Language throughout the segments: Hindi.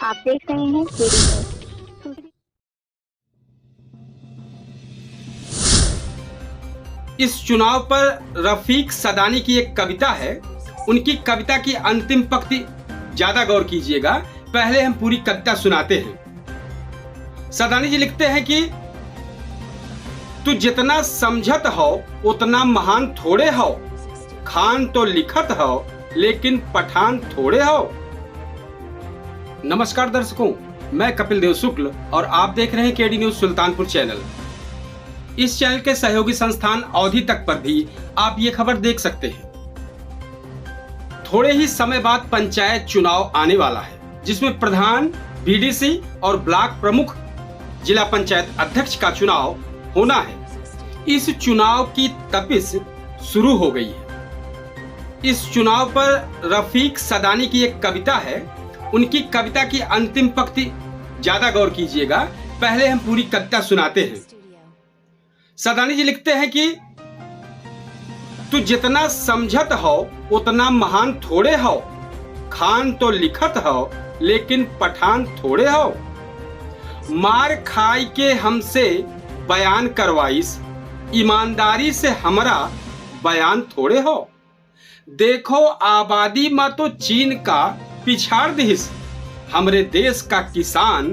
आप देख रहे हैं केडी न्यूज़। इस चुनाव पर रफीक सदानी की एक कविता है। उनकी कविता की अंतिम पंक्ति ज्यादा गौर कीजिएगा। पहले हम पूरी कविता सुनाते हैं। सदानी जी लिखते हैं कि तू जितना समझत हो उतना महान थोड़े हो, खान तो लिखत हो लेकिन पठान थोड़े हो। नमस्कार दर्शकों, मैं कपिल देव शुक्ल और आप देख रहे हैं केडी न्यूज़ सुल्तानपुर चैनल। इस चैनल के सहयोगी संस्थान अवधि तक पर भी आप ये खबर देख सकते हैं। थोड़े ही समय बाद पंचायत चुनाव आने वाला है, जिसमें प्रधान, बीडीसी और ब्लॉक प्रमुख, जिला पंचायत अध्यक्ष का चुनाव होना है। इस चुनाव की तपिश शुरू हो गई है। इस चुनाव पर रफीक सदानी की एक कविता है। उनकी कविता की अंतिम पंक्ति ज्यादा गौर कीजिएगा। पहले हम पूरी कविता सुनाते हैं। सदानी जी लिखते हैं कि तू जितना समझत हो उतना महान थोड़े हो, खान तो लिखत हो लेकिन पठान थोड़े हो। मार खाई के हमसे बयान करवाइस, ईमानदारी से हमरा बयान थोड़े हो। देखो आबादी में तो चीन का पिछाड़ दिस, हमरे देश का किसान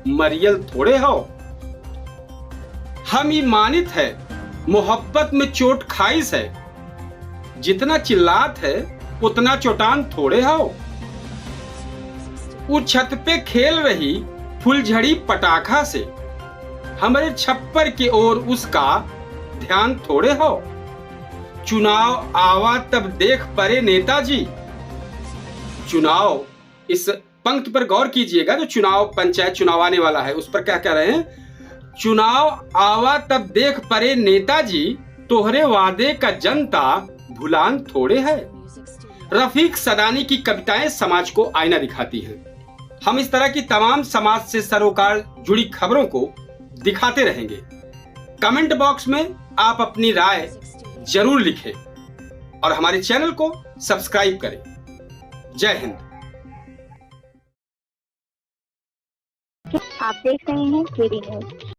मरियल थोड़े हो। हम ईमानित है, मोहब्बत में चोट खाइस है, जितना चिल्लात है उतना चोटान थोड़े हो। वो छत पे खेल रही फुलझड़ी पटाखा से, हमारे छप्पर की ओर उसका ध्यान थोड़े हो। चुनाव आवा तब देख परे नेताजी। चुनाव, इस पंक्ति पर गौर कीजिएगा। जो चुनाव, पंचायत चुनाव आने वाला है, उस पर क्या कह रहे हैं? चुनाव आवा तब देख परे नेताजी, तोहरे वादे का जनता भुलान थोड़े है। रफीक सदानी की कविताएं समाज को आईना दिखाती हैं। हम इस तरह की तमाम समाज से सरोकार जुड़ी खबरों को दिखाते रहेंगे। कमेंट बॉक्स में आप अपनी राय जरूर लिखें और हमारे चैनल को सब्सक्राइब करें। जय हिंद। आप देख रहे हैं केडी न्यूज़।